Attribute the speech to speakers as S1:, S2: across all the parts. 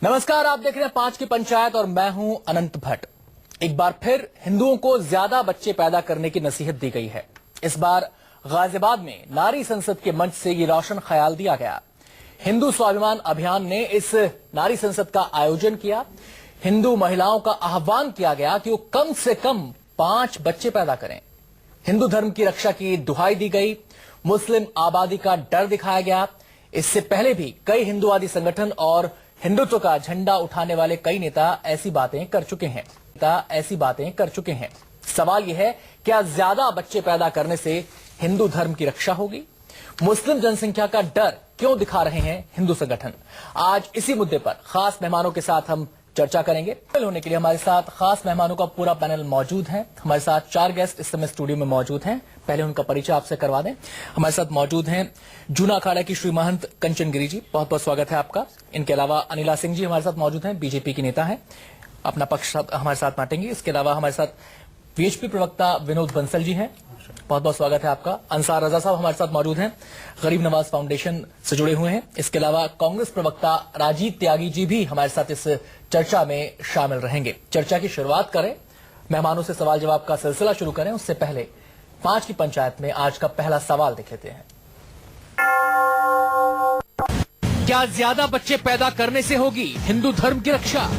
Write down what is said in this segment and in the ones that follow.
S1: नमस्कार, आप देख रहे हैं 5 की पंचायत और मैं हूं अनंत भट्ट। एक बार फिर हिंदुओं को ज्यादा बच्चे पैदा करने की नसीहत दी गई है। इस बार गाजियाबाद में नारी संसद के मंच से ये रोशन ख्याल दिया गया। हिंदू स्वाभिमान अभियान ने इस नारी संसद का आयोजन किया। हिंदू महिलाओं का आह्वान किया गया कि वो कम से कम 5 बच्चे पैदा करें। हिंदू धर्म की रक्षा की दुहाई दी गई। मुस्लिम आबादी का डर दिखाया गया। इससे पहले भी कई हिंदुवादी संगठन और हिंदुत्व का झंडा उठाने वाले कई नेता ऐसी बातें कर चुके हैं। सवाल यह है, क्या ज्यादा बच्चे पैदा करने से हिंदू धर्म की रक्षा होगी? मुस्लिम जनसंख्या का डर क्यों दिखा रहे हैं हिंदू संगठन? आज इसी मुद्दे पर खास मेहमानों के साथ हम चर्चा करेंगे। होने के लिए हमारे साथ खास मेहमानों का पूरा पैनल मौजूद है। हमारे साथ 4 गेस्ट इस समय स्टूडियो में मौजूद हैं। पहले उनका परिचय आपसे करवा दें। हमारे साथ मौजूद हैं जूना अखाड़ा की श्री महंत कंचन गिरी जी, बहुत बहुत स्वागत है आपका। इनके अलावा अनिला सिंह जी हमारे साथ मौजूद हैं, बीजेपी की नेता हैं, अपना पक्ष हमारे साथ बांटेंगे। इसके अलावा हमारे साथ वीएचपी प्रवक्ता विनोद बंसल जी हैं, बहुत बहुत स्वागत है आपका। अंसार रजा साहब हमारे साथ मौजूद हैं, गरीब नवाज फाउंडेशन से जुड़े हुए हैं। इसके अलावा कांग्रेस प्रवक्ता राजीव त्यागी जी भी हमारे साथ इस चर्चा में शामिल रहेंगे। चर्चा की शुरुआत करें, मेहमानों से सवाल जवाब का सिलसिला शुरू करें। उससे पहले 5 की पंचायत में आज का पहला सवाल देख लेते हैं। क्या ज्यादा बच्चे पैदा करने से होगी हिंदू धर्म की रक्षा?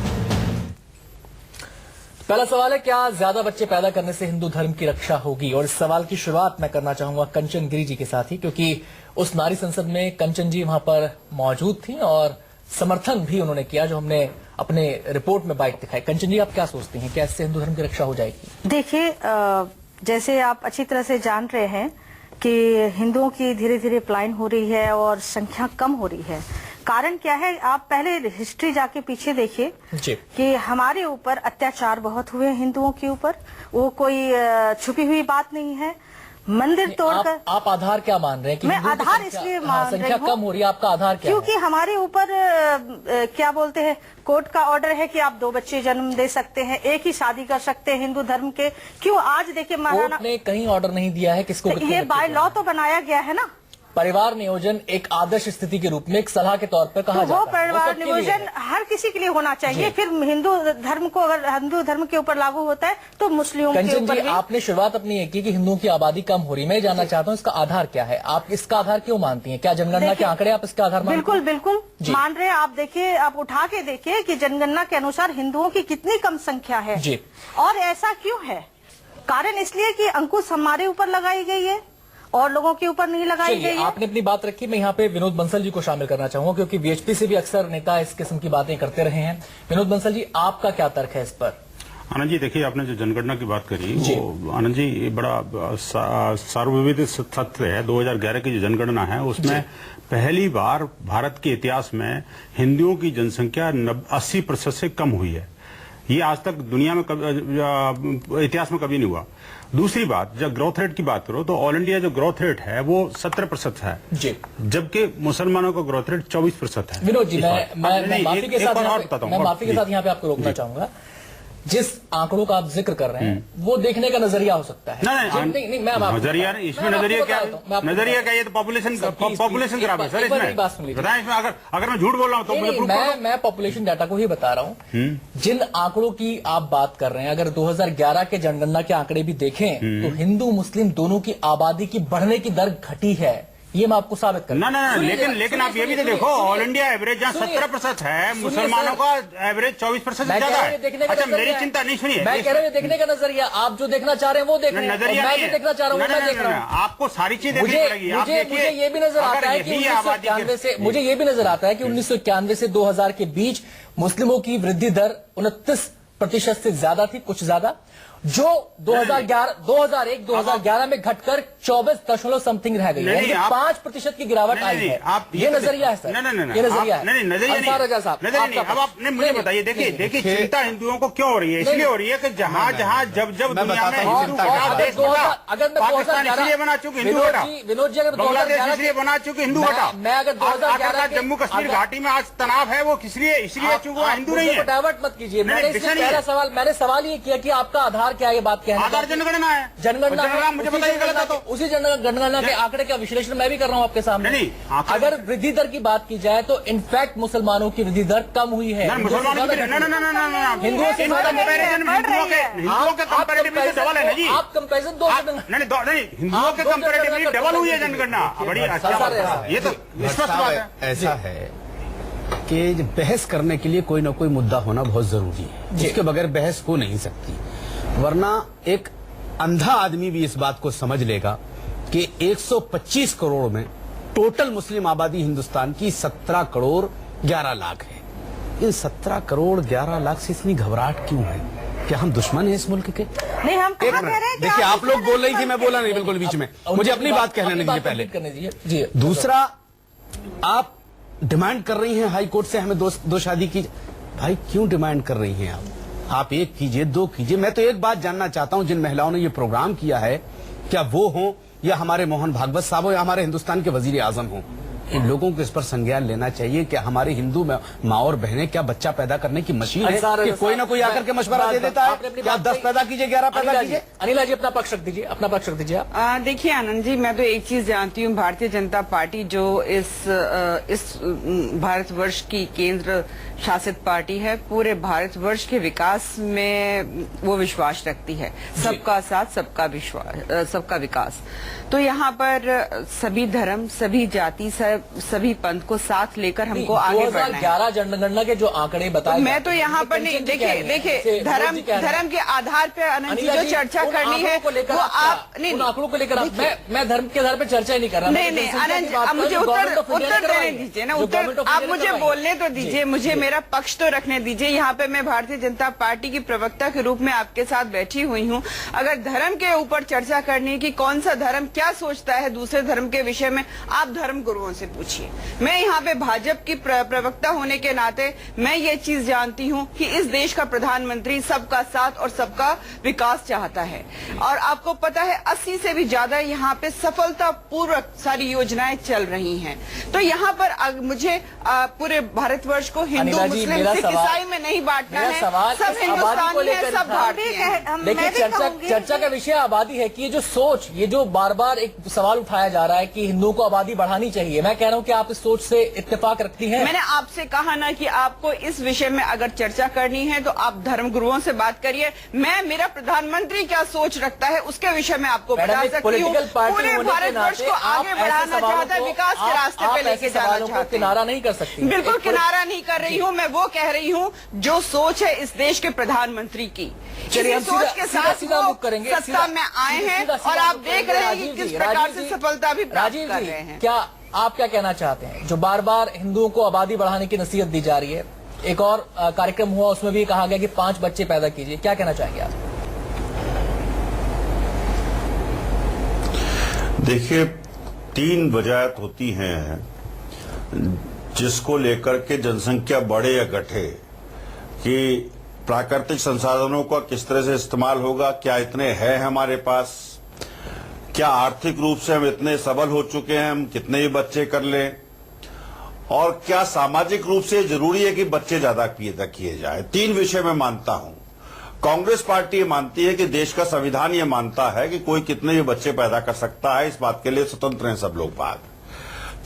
S1: पहला सवाल है, क्या ज्यादा बच्चे पैदा करने से हिंदू धर्म की रक्षा होगी? और इस सवाल की शुरुआत मैं करना चाहूंगा कंचन गिरी जी के साथ ही, क्योंकि उस नारी संसद में कंचन जी वहां पर मौजूद थी और समर्थन भी उन्होंने किया जो हमने अपने रिपोर्ट में बाइट दिखाई। कंचन जी, आप क्या सोचती हैं, क्या इससे हिंदू धर्म की रक्षा हो जाएगी?
S2: देखिए, जैसे आप अच्छी तरह से जान रहे हैं कि हिंदुओं की धीरे धीरे पलायन हो रही है और संख्या कम हो रही है। कारण क्या है, आप पहले हिस्ट्री जाके पीछे देखिए कि हमारे ऊपर अत्याचार बहुत हुए हिंदुओं के ऊपर। वो कोई छुपी हुई बात नहीं है। मंदिर तोड़कर
S1: आप आधार क्या मान रहे हैं कि
S2: मैं आधार इसलिए मान रही हूँ,
S1: संख्या कम हो रही है, आपका आधार क्या
S2: क्योंकि हमारे ऊपर क्या बोलते हैं, कोर्ट का ऑर्डर है कि आप 2 बच्चे जन्म दे सकते हैं, एक ही शादी कर सकते हैं हिंदू धर्म के। क्यों आज देखिए महाराणा
S1: ने कहीं ऑर्डर नहीं दिया है किसको?
S2: ये बाय लॉ तो बनाया गया है ना।
S1: परिवार नियोजन एक आदर्श स्थिति के रूप में एक सलाह के तौर पर कहा जाता है।
S2: वो परिवार नियोजन हर किसी के लिए होना चाहिए। फिर हिंदू धर्म को अगर हिंदू धर्म के ऊपर लागू होता है तो मुस्लिमों के ऊपर भी।
S1: आपने शुरुआत अपनी ये की कि हिंदुओं की आबादी कम हो रही है। मैं जानना चाहता हूँ इसका आधार क्या है? आप इसका आधार क्यों मानती हैं? क्या जनगणना के आंकड़े आप इसका आधार मानती हैं?
S2: बिल्कुल मान रहे हैं। आप देखिए, आप उठा के देखिए कि जनगणना के अनुसार हिंदुओं की कितनी कम संख्या है जी। और ऐसा क्यों है? कारण इसलिए कि अंकुश हमारे ऊपर लगाई गई है और लोगों के ऊपर नहीं लगाई गई है।
S1: आपने अपनी बात रखी, मैं यहाँ पे विनोद बंसल जी को शामिल करना चाहूंगा, क्योंकि वीएचपी से भी अक्सर नेता इस किस्म की बातें करते रहे हैं। विनोद बंसल जी, आपका क्या तर्क है इस पर?
S3: आनंद जी, देखिए, आपने जो जनगणना की बात करी वो आनंद जी बड़ा सार्वविदित सत्य है। 2011 की जो जनगणना है उसमें पहली बार भारत के इतिहास में हिंदुओं की जनसंख्या 80% से कम हुई है। ये आज तक दुनिया में इतिहास में कभी नहीं हुआ। दूसरी बात, जब ग्रोथ रेट की बात करो तो ऑल इंडिया जो ग्रोथ रेट है वो 17% है जी, जबकि मुसलमानों का ग्रोथ रेट 24% है।
S1: विनोद जी, मैं माफी के साथ यहाँ पे आपको रोकना चाहूंगा। जिस आंकड़ों का आप जिक्र कर रहे हैं वो देखने का नजरिया हो सकता है।
S3: नहीं, नजरिया नहीं, इसमें नजरिया क्या है? ये तो पॉपुलेशन खराब है सर। इसमें बताएं, इसमें अगर मैं झूठ बोल रहा हूँ तो
S1: मैं पॉपुलेशन डाटा को ही बता रहा हूँ। जिन आंकड़ों की आप बात कर रहे हैं, अगर 2011 के जनगणना के आंकड़े भी देखें तो हिंदू मुस्लिम दोनों की आबादी की बढ़ने की दर घटी है। ये मैं आपको साबित कर
S3: ना, लेकिन आप ये भी तो देखो, ऑल इंडिया एवरेज जहाँ 17% है, मुसलमानों का एवरेज 24% ज्यादा है। अच्छा, मेरी चिंता नहीं, सुनिए,
S1: मैं कह रहा हूँ देखने का नजरिया, आप जो देखना चाह रहे हैं वो देख रहे हैं, मैं जो देखना चाह रहा हूँ मैं देख रहा हूँ।
S3: आपको सारी चीज देखनी पड़ेगी।
S1: मुझे ये भी नजर आता है कि 1991 से 2000 के बीच मुस्लिमों की वृद्धि दर 29% से ज्यादा थी, कुछ ज्यादा, जो 2001-2011 में घटकर 24 समथिंग रह गई है। 5% की गिरावट आई है। ये नजरिया है सर, ये नजरिया है।
S3: नहीं, अब आप मुझे बताइए। देखिए, चिंता हिंदुओं को क्यों हो रही है? इसलिए हो रही है कि जहाँ जब दुनिया में पाकिस्तान इसलिए बना चुके हिंदू हटा,
S1: विनोद जी, अगर
S3: बांग्लादेश इसलिए बना चुके हिंदू हटा,
S1: मैं अगर 2011
S3: जम्मू कश्मीर घाटी में आज तनाव है वो इसलिए चूंकि हिंदू नहीं है।
S1: डाइवर्ट मत कीजिए। मैंने सवाल ये किया कि आपका आधार क्या ये बात कहना?
S3: आधार जनगणना है,
S1: जनगणना
S3: मुझे बताइए गलत है तो।
S1: उसी जनगणना के आंकड़े का विश्लेषण मैं भी कर रहा हूँ आपके सामने।
S3: नहीं,
S1: अगर वृद्धि दर की बात की जाए तो इनफैक्ट मुसलमानों की वृद्धि दर कम हुई है,
S3: मुसलमानों की
S1: हिंदुओं से ज्यादा
S3: हिंदुओं के कंपैरेटिवली डबल है ना जी।
S1: आप कंपेरिजन दो
S3: नहीं, हिंदुओं के कंपैरेटिवली डबल हुई है जनगणना। बड़ी अच्छा बात है, ये तो स्पष्ट बात है।
S4: ऐसा है कि बहस करने के लिए कोई ना कोई मुद्दा होना बहुत जरूरी है, जिसके बगैर बहस हो नहीं सकती। वरना एक अंधा आदमी भी इस बात को समझ लेगा कि 125 करोड़ में टोटल मुस्लिम आबादी हिंदुस्तान की 17 करोड़ 11 लाख है। इन 17 करोड़ 11 लाख से इतनी घबराहट क्यों है? क्या हम दुश्मन हैं इस मुल्क के?
S2: नहीं, हम कहाँ कह रहे हैं?
S4: देखिए, आप लोग बोल रही थी, मैं बोला नहीं बिल्कुल बीच में, मुझे अपनी बात कहने दीजिए पहले। दूसरा, आप डिमांड कर रही हैं हाई कोर्ट से हमें दो शादी की। भाई क्यों डिमांड कर रही हैं आप एक कीजिए, दो कीजिए। मैं तो एक बात जानना चाहता हूं, जिन महिलाओं ने ये प्रोग्राम किया है, क्या वो हों या हमारे मोहन भागवत साहब हो या हमारे हिंदुस्तान के वजीर आजम हों, इन लोगों को इस पर संज्ञान लेना चाहिए कि हमारे हिंदू माँ और बहनें क्या बच्चा पैदा करने की मशीन है कि कोई ना कोई आकर के मशवरा दे देता है कि आप 10 पैदा कीजिए, 11 पैदा कीजिए।
S1: अनिला जी अपना पक्ष रख दीजिए, अपना पक्ष रख दीजिए।
S5: देखिए आनंद जी, मैं तो एक चीज जानती हूँ, भारतीय जनता पार्टी जो इस भारतवर्ष की केंद्र शासित पार्टी है, पूरे भारतवर्ष के विकास में वो विश्वास रखती है, सबका साथ सबका विश्वास सबका विकास। तो यहाँ पर सभी धर्म, सभी जाति, सभी पंथ को साथ लेकर हमको आगे बढ़ना है।
S1: 2011 जनगणना के जो आंकड़े बताए,
S5: मैं तो यहाँ पर नहीं, देखिए धर्म के आधार पर आनंद जी जो चर्चा करनी है वो आप नहीं,
S1: आंकड़ों को लेकर मैं धर्म के आधार पर चर्चा ही नहीं कर रहा।
S5: नहीं आनंद जी, आप मुझे उत्तर देने दीजिए ना, उत्तर आप मुझे बोलने तो दीजिए, मुझे मेरा पक्ष तो रखने दीजिए। यहाँ पे मैं भारतीय जनता पार्टी की प्रवक्ता के रूप में आपके साथ बैठी हुई हूँ। अगर धर्म के ऊपर चर्चा करनी कि कौन सा धर्म क्या सोचता है दूसरे धर्म के विषय में, आप धर्म गुरुओं से पूछिए। मैं यहाँ पे भाजपा की प्रवक्ता होने के नाते मैं ये चीज जानती हूँ कि इस देश का प्रधानमंत्री सबका साथ और सबका विकास चाहता है, और आपको पता है 80 से भी ज्यादा यहाँ पे सफलता पूर्वक सारी योजनाएं चल रही हैं। तो यहाँ पर मुझे पूरे भारतवर्ष को हिंदू मुस्लिम सिख ईसाई में नहीं बांटना है, सब हिंदुस्तानी है, सब भारतीय हैं।
S1: देखिए, चर्चा का विषय आबादी है कि ये जो सोच, ये जो बार बार एक सवाल उठाया जा रहा है कि हिंदुओं को आबादी बढ़ानी चाहिए, मैं कह रहा हूं कि आप इस सोच से इत्तेफाक रखती हैं।
S5: मैंने आपसे कहा ना कि आपको इस विषय में अगर चर्चा करनी है तो आप धर्म गुरुओं से बात करिए। मैं मेरा प्रधानमंत्री क्या सोच रखता है उसके विषय में आपको बता सकती हूँ। पूरे भारतवर्ष को आगे बढ़ाना चाहता है, विकास के रास्ते पे लेके जाना चाहता है।
S1: किनारा नहीं कर सकती,
S5: बिल्कुल किनारा नहीं कर रही हूँ। मैं वो कह रही हूँ जो सोच है इस देश के प्रधानमंत्री की, इसी सोच के साथ वो सत्ता में आए हैं, और आप देख रहे हैं कि किस प्रकार से सफलता भी प्राप्त कर रहे हैं।
S1: क्या आप क्या कहना चाहते हैं? जो बार बार हिंदुओं को आबादी बढ़ाने की नसीहत दी जा रही है, एक और कार्यक्रम हुआ उसमें भी कहा गया कि 5 बच्चे पैदा कीजिए, क्या कहना चाहेंगे आप?
S6: देखिए, 3 वजह होती हैं जिसको लेकर के जनसंख्या बढ़े या घटे, कि प्राकृतिक संसाधनों का किस तरह से इस्तेमाल होगा, क्या इतने हैं हमारे पास, क्या आर्थिक रूप से हम इतने सबल हो चुके हैं, हम कितने भी बच्चे कर लें, और क्या सामाजिक रूप से जरूरी है कि बच्चे ज्यादा पैदा किए जाए। 3 विषय मैं मानता हूं। कांग्रेस पार्टी ये मानती है कि देश का संविधान ये मानता है कि कोई कितने भी बच्चे पैदा कर सकता है, इस बात के लिए स्वतंत्र हैं सब लोग। बात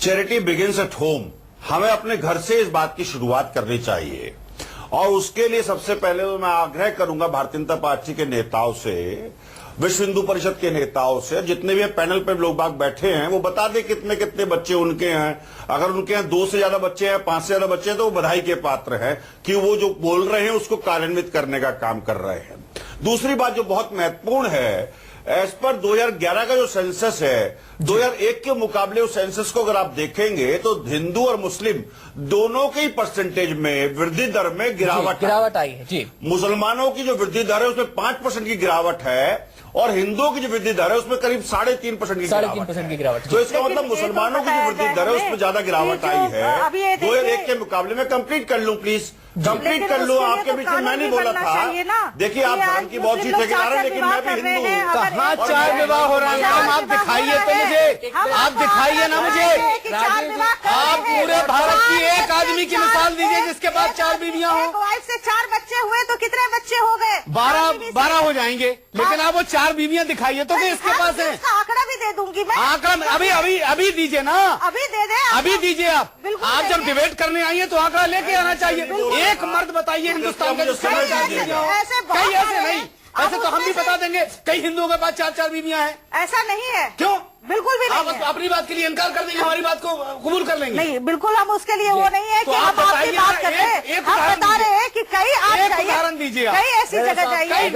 S6: चैरिटी बिगिंस एट होम, हमें अपने घर से इस बात की शुरुआत करनी चाहिए, और उसके लिए सबसे पहले तो मैं आग्रह करूंगा भारतीय जनता पार्टी के नेताओं से, विश्व हिंदू परिषद के नेताओं से, जितने भी पैनल पे लोग बाग बैठे हैं वो बता दें कितने कितने बच्चे उनके हैं। अगर उनके यहाँ 2 से ज्यादा बच्चे हैं, 5 से ज्यादा बच्चे हैं, तो वो बधाई के पात्र हैं कि वो जो बोल रहे हैं उसको कार्यान्वित करने का काम कर रहे हैं। दूसरी बात जो बहुत महत्वपूर्ण है, एज पर 2011 का जो सेंसस है, 2001 के मुकाबले उस सेंसस को अगर आप देखेंगे तो हिंदू और मुस्लिम दोनों के ही परसेंटेज में वृद्धि दर में गिरावट आई है जी। मुसलमानों की जो वृद्धि दर है उसमें 5% की गिरावट है, और हिंदुओं की जो वृद्धि दर है उसमें करीब 3.5% की गिरावट है। तो इसका मतलब मुसलमानों की जो वृद्धि दर है उसमें ज्यादा गिरावट आई है 2001 के मुकाबले में। कंप्लीट कर लूं प्लीज, कंप्लीट कर लूं, आपके बीच में मैं नहीं बोला था। देखिए, आप धर्म की बहुत सी ठेकेदार हैं, लेकिन मैं भी हिंदू हूँ।
S4: कहाँ 4 विवाह हो रहा है? आप दिखाइए तो मुझे, आप दिखाइए ना मुझे। आप पूरे भारत की एक आदमी आदमी की मिसाल दीजिए जिसके पास 4 बीवियां हो।
S2: एक वाइफ से 4 बच्चे हुए तो कितने बच्चे हो गए?
S4: 12 हो जाएंगे, लेकिन आप वो 4 बीवियां दिखाइए तो कि इसके पास है।
S2: उसका आंकड़ा भी दे दूंगी मैं।
S4: आंकड़ा अभी दीजिए ना,
S2: अभी दे दे,
S4: अभी दीजिए आप।
S2: बिल्कुल
S4: आप जब
S2: देंगे।
S4: डिबेट करने आई है तो आंकड़ा लेके आना चाहिए। एक मर्द बताइए हिंदुस्तान का जिसके पास 4 बीवियां हो।
S2: ऐसे बहुत
S4: कई ऐसे
S2: सारे
S4: नहीं,
S2: हैं।
S4: ऐसे तो हम भी बता देंगे कई हिंदुओं के पास 4 बीवियां हैं।
S2: ऐसा नहीं है,
S4: क्यों?
S2: बिल्कुल भी
S4: आप
S2: नहीं है।
S4: अपनी बात के लिए इनकार कर देंगे, हमारी बात को कबूल कर लेंगे।
S2: नहीं, बिल्कुल हम उसके लिए वो नहीं है
S4: तो
S2: कि
S4: आप
S2: हम आपकी
S4: बताइए
S2: बात
S4: ना,
S2: कर रहे हैं।
S4: एक
S2: हम
S4: उदाहरण
S2: बता रहे हैं कि कई आप
S4: एक
S2: जाइए,
S4: उदाहरण दीजिए आप।
S2: कई ऐसी जगह जाइए।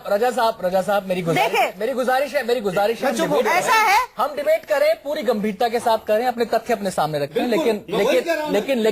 S1: रजा साहब मेरी गुजारिश है
S2: ऐसा है,
S1: हम डिबेट करें, पूरी गंभीरता के साथ करें, अपने तथ्य अपने सामने रखें, लेकिन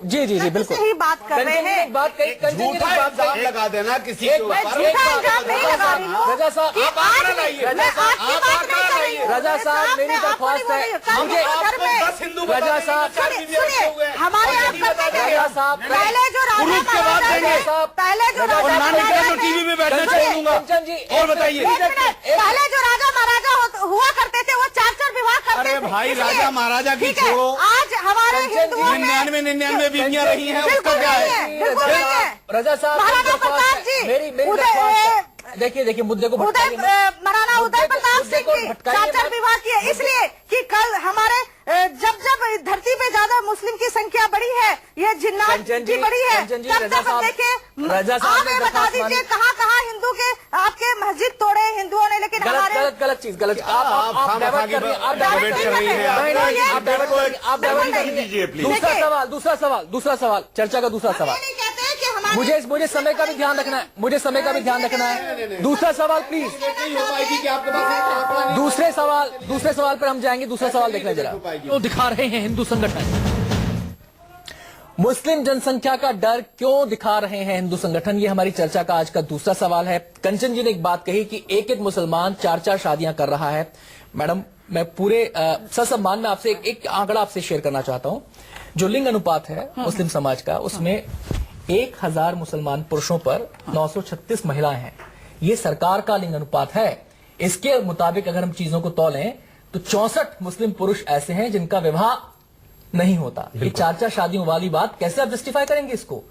S1: जी बिल्कुल
S2: सही बात कर रहे हैं।
S1: बात कही
S4: लगा देना किसी
S1: एक
S4: के
S1: बात-
S4: ऊपर।
S2: झूठा इल्जाम नहीं लगा रही हूँ
S1: रजा साहब,
S2: कि
S1: आप आंकड़ा
S2: आज
S1: लाइए।
S2: मैं आपकी बात नहीं कर रही हूँ।
S1: रजा साहब, मेरी
S2: मैं आपको
S1: दरख्वास्त
S2: नहीं
S1: है,
S2: बोल रही हूँ। कल
S1: मुझे
S2: घर
S4: आपको
S2: में
S4: 10 हिंदू
S1: रजा
S4: बता
S1: साहब,
S4: देंगे, 4 बीवियां रखे हुए हैं।
S2: हमारे यहाँ
S4: नहीं बता
S2: करते
S1: रजा
S2: थे।
S1: साहब,
S2: पहले जो राजा
S4: पुरुष के बाद
S2: महाराजा
S4: देंगे।
S2: थे, पहले जो
S1: और
S2: राजा
S4: और नानी
S2: महाराजा
S4: तो
S2: थे-
S4: टीवी में बैठना
S2: सुनिए,
S4: छोड़ दूंगा।
S1: कंचन जी,
S4: और बताइए।
S2: एक मिनट, पहले जो राजा महाराजा हुआ करते थे वो 4 विवाह करते
S4: अरे
S2: थे।
S4: भाई,
S2: इसलिए-
S4: राजा महाराजा की
S2: ठीक है,
S4: छोड़ो।
S2: आज हमारे
S1: कंचन जी,
S2: हिंदुओं में
S4: 99 बीवियां रही हैं, उसका
S2: बिल्कुल
S4: क्या
S2: नहीं
S4: है?
S2: है, बिल्कुल नहीं है।
S1: रजा साहब,
S2: महाराणा प्रताप जी,
S1: मेरी
S2: उदय-
S1: दरख्वास्त है। देखिए मुद्दे को भटकाइए मत।
S2: महाराणा उदय प्रताप
S1: मुद्दे
S2: सिंह
S1: को
S2: की
S1: भटकाइए
S2: 4
S1: मत।
S2: विवाह किए, इसलिए कि कल हमारे जब धरती पे ज्यादा मुस्लिम की संख्या बढ़ी है, ये जिन्नात
S1: कंचन जी,
S2: की बढ़ी है,
S1: कंचन जी,
S2: तब
S1: रजा
S2: तक
S1: साहब,
S2: देखिए
S1: रजा साहब
S2: आप
S1: ने
S2: ये बता
S1: दरख्वास्त
S2: दीजिए
S1: मानी।
S2: कहाँ हिंदू के आपके मस्जिद तोड़े हिंदुओं ने, लेकिन हमारे
S1: गलत चीज गलत।
S4: आप
S1: डाइवर्ट कर रही हैं, आप डाइवर्ट कर रही हैं।
S2: नहीं, नहीं,
S1: आप डाइवर्ट कर रही हैं, आप डाइवर्ट कर रही
S6: दीजिए,
S1: हैं।
S6: प्लीज।
S1: दूसरा सवाल, चर्चा का दूसरा सवाल।
S2: नहीं कहते हैं कि हमारे
S1: मुझे समय का भी ध्यान रखना है, दूसरा सवाल प्लीज। दूसरे सवाल पर हम जाएंगे। दूसरा सवाल देखना जरा, क्यों दिखा रहे हैं हिंदू संगठन, मुस्लिम जनसंख्या का डर क्यों दिखा रहे हैं हिंदू संगठन? ये हमारी चर्चा का आज का दूसरा सवाल है। कंचन जी ने एक बात कही कि एक मुसलमान 4 शादियां कर रहा है। मैडम, मैं पूरे ससम्मान में आपसे एक आंकड़ा आपसे शेयर करना चाहता हूं। जो लिंग अनुपात है मुस्लिम समाज का, उसमें 1000 मुसलमान पुरुषों पर 936 महिलाएं हैं। ये सरकार का लिंग अनुपात है। इसके मुताबिक अगर हम चीजों को तौलें तो 64 मुस्लिम पुरुष ऐसे हैं जिनका विवाह नहीं होता। ये 4 शादियों वाली बात कैसे आप जस्टिफाई करेंगे इसको?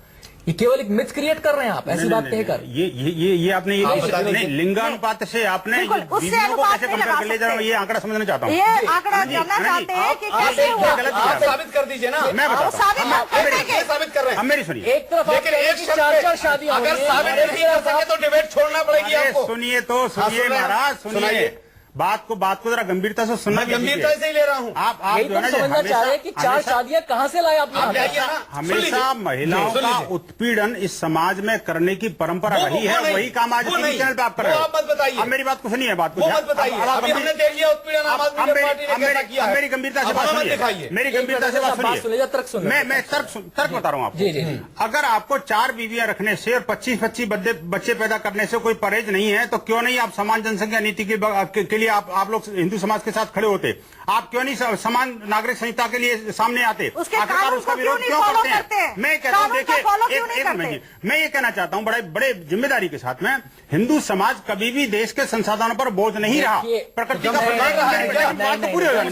S1: ये केवल एक मिथ क्रिएट कर रहे हैं आप, ऐसी बात कहकर।
S6: ये आपने ये लिंगानुपात से आपने
S2: बिल्कुल, उससे
S6: बीवियों को
S2: अनुपात
S6: कैसे
S2: नहीं
S6: कंपेयर
S2: लगा
S6: कर ले जा रहा हूँ,
S2: सकते।
S6: ये आंकड़ा समझना चाहता हूँ।
S2: ये आंकड़ा जानना चाहते हैं कि कैसे हुआ।
S4: आप साबित कर दीजिए ना।
S6: मैं बताता हूँ।
S2: साबित आप कर देंगे।
S4: साबित कर रहे हैं।
S6: अब मेरी सुनिए,
S1: एक तरफ आप
S4: लेकिन
S1: कह रहे हैं
S4: एक
S1: कि
S4: शब्द
S1: 4 शादियां
S4: अगर
S1: हो रही हैं,
S4: साबित
S1: और
S4: नहीं कर सके तो डिबेट छोड़ना पड़ेगी
S6: अरे
S4: आपको।
S6: सुनिए
S4: सुन रहे हैं।
S6: महाराज, सुनिए
S4: सुनाइए।
S6: बात को जरा गंभीरता से सुनना
S4: मैं गंभीरता से ही ले रहा हूँ।
S6: आप
S1: यही
S6: जो
S1: तो
S6: है ना,
S1: समझना चाह रहे हैं कि 4 शादियां कहां से लाए आपने?
S4: आप लाइए ना।
S6: हमेशा महिलाओं
S4: सुन
S6: का
S4: लीजिए।
S6: उत्पीड़न इस समाज में करने की परंपरा रही है।
S4: नहीं,
S6: वही काम आज
S4: वो
S6: टीवी
S4: नहीं।
S6: चैनल पे आप कर रहे
S4: वो
S6: हो।
S4: आप मत बताइए।
S6: अब मेरी बात को सुनिए, बात को
S4: वो
S6: ध्यान-
S4: मत बताइए।
S6: अब
S4: अभी हमने देख लिया उत्पीड़न आम आदमी पार्टी ने कैसा किया है।
S6: मेरी गंभीरता से
S4: अब
S6: बात
S4: हमें
S6: सुनिए,
S4: दिखाइए।
S6: मेरी गंभीरता से बात
S1: सुनिए,
S6: सुनिए।
S1: तर्क सुनिए।
S6: मैं तर्क बता रहा हूँ आपको।
S1: जी।
S6: अगर आपको 4 बीवियां रखने से और 25 बच्चे पैदा करने से कोई परहेज नहीं है, तो क्यों नहीं आप समान जनसंख्या नीति के लिए आप लोग हिंदू समाज के साथ खड़े होते? आप क्यों नहीं समान नागरिक संहिता के लिए सामने आते?
S2: उसके
S6: आखिरकार
S2: कानून
S6: उसका
S2: को
S6: विरोध
S2: क्यों
S6: क्यों
S2: नहीं follow
S6: करते
S2: करते?
S6: हैं? मैं कहता हूँ,
S2: कानून को
S6: देखिए,
S2: follow क्यों
S6: एक
S2: नहीं
S6: मिनट
S2: करते?
S6: जी, मैं ये कहना चाहता हूँ बड़े जिम्मेदारी के साथ में, हिंदू समाज कभी भी देश के संसाधनों पर बोझ नहीं रहा।
S1: देखिए,
S6: प्रकृति का
S1: नहीं,
S6: प्रकार
S1: नहीं,
S6: है।
S1: नहीं,
S6: बात तो
S1: नहीं,
S6: पूरी हो
S1: नहीं,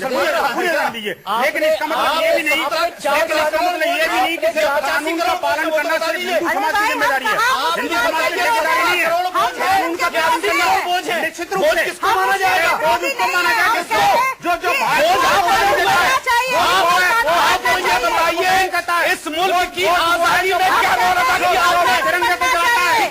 S6: जाने दीजिए।
S1: आपने-
S6: लेकिन इसका मतलब ये भी नहीं
S1: आपने 4
S6: कि सिर्फ कानून का पालन करना सिर्फ हिंदू समाज की जिम्मेदारी है। हिंदू समाज की जिम्मेदारी नहीं है। कानून का पालन करना बोझ है। निश्चित रूप से
S4: किसको माना जाएगा?
S6: बोझ उसको माना जाएगा जो
S4: आप मुझे बताइए, इस मुल्क की आजादी में क्या रोल अदा किया आपने?
S6: तिरंगे को जलाता है।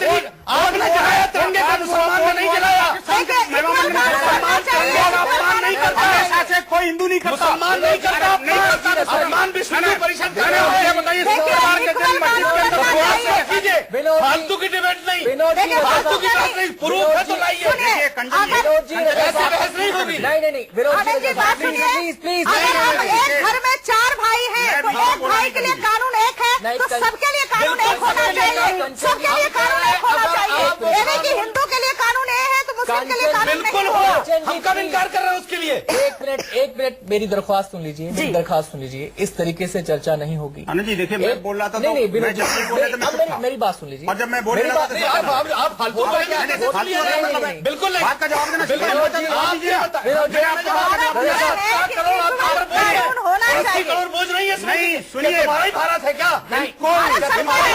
S4: आपने जलाया तिरंगे का, मुसलमान ने नहीं जलाया। मुसलमान तिरंगे का अपमान नहीं करता।
S6: हमेशा से कोई हिंदू नहीं करता।
S4: मुसलमान नहीं करता, मुसलमान विश्व हिंदू परिषद खड़े होते हैं। बताइए, सरकार के जन्म मस्जिद के अंदर उपवास मत कीजिए।
S1: विनोद जी-
S4: फालतू की डिबेट नहीं,
S1: विनोद जी,
S4: फालतू की बात नहीं, प्रूफ है तो लाइए।
S6: देखिए, कंजन जी,
S1: विनोद जी, रजा
S4: ऐसे
S1: साहब-
S4: बहस नहीं होगी।
S1: नहीं, विनोद
S2: आनंद जी, बात सुनिए।
S1: प्लीज
S2: अगर हम एक घर में 4 भाई हैं तो एक भाई के लिए कानून एक है,
S1: नहीं,
S2: तो सबके लिए कानून एक होना चाहिए। सबके लिए कानून एक होना चाहिए। यानी कि हिंदू के लिए कानून एक है तो मुस्लिम के लिए कानून
S4: बिल्कुल
S2: नहीं
S4: हो,
S2: होगा।
S4: हम कब इनकार कर रहे हैं उसके लिए?
S1: एक मिनट मेरी दरख्वास्त सुन लीजिए, मेरी दरख्वास्त सुन लीजिए। इस तरीके से चर्चा नहीं होगी।
S6: आनंद जी, देखिए, मैं बोल रहा था,
S1: नहीं,
S6: मैं जब ये बोल रहे थे, मैं चुप था।
S1: मेरी बात सुन लीजिए।
S6: और जब मैं बोल
S1: मेरी
S6: रहा था,
S1: बात-
S6: तो
S1: नहीं,
S4: आप फालतू बोलेंगे,
S6: नहीं,
S4: ऐसे
S6: फालतू
S4: नहीं,
S6: बोलने का
S4: नहीं,
S6: मतलब है।
S4: बिल्कुल नहीं।
S6: बात का जवाब देना
S4: बिल्कुल
S6: सीखिए।
S4: नहीं, आप ये बताइए।
S1: विनोद जी,
S4: मैंने आपको
S2: कानून
S4: जवाब दिया। 7 करोड़ आप खबर बोलिए।
S2: होना चाहिए।
S7: 80 करोड़ बोझ नहीं है?
S3: नहीं, सुनिए,
S7: तुम्हारा ही भारत है क्या?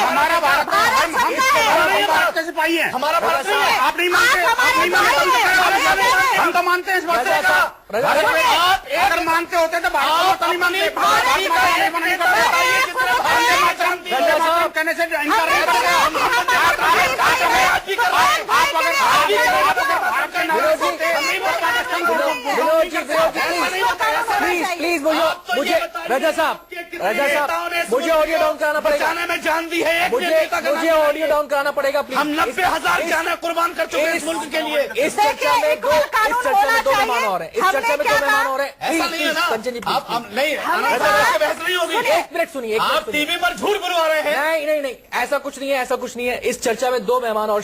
S3: हमारा भारत हम भारत के सिपाही हैं।
S7: हमारा भारत नहीं है।
S3: आप नहीं मानते, हम तो मानते हैं इस बात को।
S7: आप
S3: अगर मानते होते तो भारत को नहीं मानते, कहने से इनकार नहीं
S1: प्लीज मुझे रजा साहब मुझे ऑडियो डाउन कराना पड़ेगा।
S7: में जान दी है
S1: मुझे ऑडियो डाउन कराना पड़ेगा प्लीज।
S7: हम 90,000 जाने कुर्बान कर चुके हैं इस मुल्क के लिए।
S1: इस चर्चा में दो मेहमान और हैं। इस चर्चा में 2 मेहमान और हैं।
S7: ऐसा नहीं है ना,
S1: कंचन जी
S7: आप नहीं, बहस नहीं होगी।
S1: एक मिनट सुनिए।
S7: आप टीवी पर झूठ बुलवा रहे हैं।
S1: नहीं, ऐसा कुछ नहीं है। इस चर्चा में 2 मेहमान और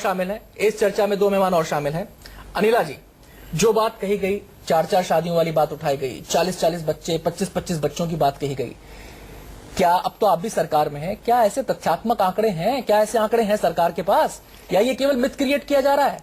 S1: शामिल हैं। अनिला जी, जो बात कही गई, 4 शादियों वाली बात उठाई गई, 40 बच्चे, 25 बच्चों की बात कही गई, क्या अब तो आप भी सरकार में हैं, क्या ऐसे तथ्यात्मक आंकड़े हैं, क्या ऐसे आंकड़े हैं सरकार के पास, या ये केवल मिथ क्रिएट किया जा रहा है?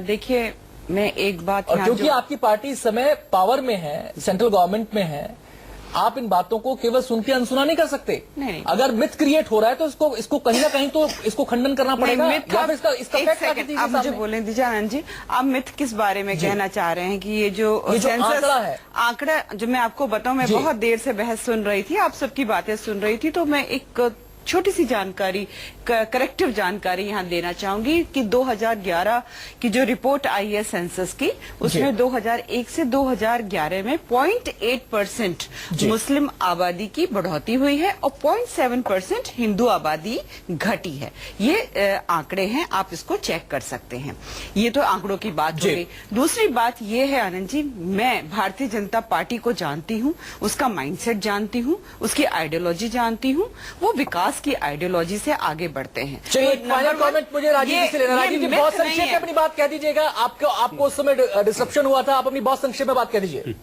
S5: देखिए, मैं एक बात,
S1: और क्योंकि आपकी पार्टी इस समय पावर में है, सेंट्रल गवर्नमेंट में है, आप इन बातों को केवल सुन के अनसुना नहीं कर सकते।
S5: नहीं।
S1: अगर मिथ क्रिएट हो रहा है तो इसको कहीं ना कहीं तो इसको खंडन करना पड़ेगा। या फिर इसका
S5: एक सेकंड, आप मुझे बोलें दीजिए आनंद जी, आप मिथ किस बारे में कहना चाह रहे हैं? कि ये जो
S1: आंकड़ा है,
S5: आंकड़ा जो मैं आपको बताऊं, मैं बहुत देर से बहस सुन रही थी, आप सबकी बातें सुन रही थी, तो मैं एक छोटी सी जानकारी, करेक्टिव जानकारी यहाँ देना चाहूंगी कि 2011 की जो रिपोर्ट आई है सेंसस की, उसमें 2001 से 2011 में 0.8% मुस्लिम आबादी की बढ़ोतरी हुई है और 0.7% हिंदू आबादी घटी है। ये आंकड़े हैं, आप इसको चेक कर सकते हैं। ये तो आंकड़ों की बात हो गई। दूसरी बात ये है आनंद जी, मैं भारतीय जनता पार्टी को जानती हूँ, उसका माइंडसेट जानती हूँ, उसकी आइडियोलॉजी जानती हूँ, वो विकास की आइडियोलॉजी से आगे बढ़ते हैं।
S1: चलिए, फाइनल कमेंट मुझे राजीव जी से लेना। राजीव जी, बहुत संक्षेप में अपनी बात कह दीजिएगा। आपको उस समय डिस्ट्रप्शन हुआ था, आप अपनी बहुत संक्षेप में बात कह दीजिए।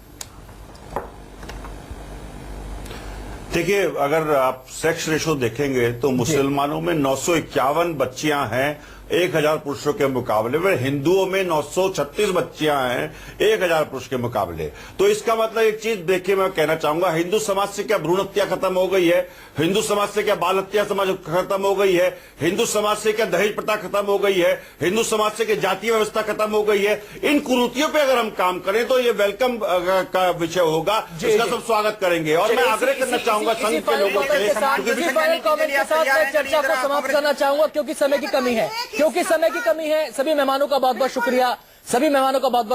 S6: देखिए, अगर आप सेक्स रेशो देखेंगे तो मुसलमानों में 951 बच्चियां हैं 1000 पुरुषों के मुकाबले में, हिंदुओं में 936 बच्चियां हैं 1000 पुरुष के मुकाबले। तो इसका मतलब एक चीज देखिए, मैं कहना चाहूंगा, हिंदू समाज से क्या भ्रूण हत्या खत्म हो गई है? हिंदू समाज से क्या बाल हत्या समाज खत्म हो गई है? हिंदू समाज से क्या दहेज प्रथा खत्म हो गई है? हिंदू समाज से क्या जातीय व्यवस्था खत्म हो गई है? इन कुरीतियों पर अगर हम काम करें तो ये वेलकम का विषय होगा, इसका सब स्वागत करेंगे। और मैं आग्रह करना चाहूंगा संघ के लोगों से,
S1: चर्चा को समाप्त करना चाहूंगा क्योंकि समय की कमी है। सभी मेहमानों का बहुत बहुत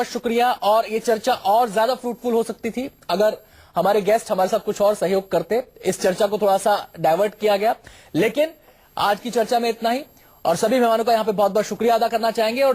S1: शुक्रिया। और ये चर्चा और ज्यादा फ्रूटफुल हो सकती थी अगर हमारे गेस्ट हमारे साथ कुछ और सहयोग करते। इस चर्चा को थोड़ा सा डाइवर्ट किया गया, लेकिन आज की चर्चा में इतना ही। और सभी मेहमानों का यहाँ पे बहुत बहुत शुक्रिया अदा करना चाहेंगे। और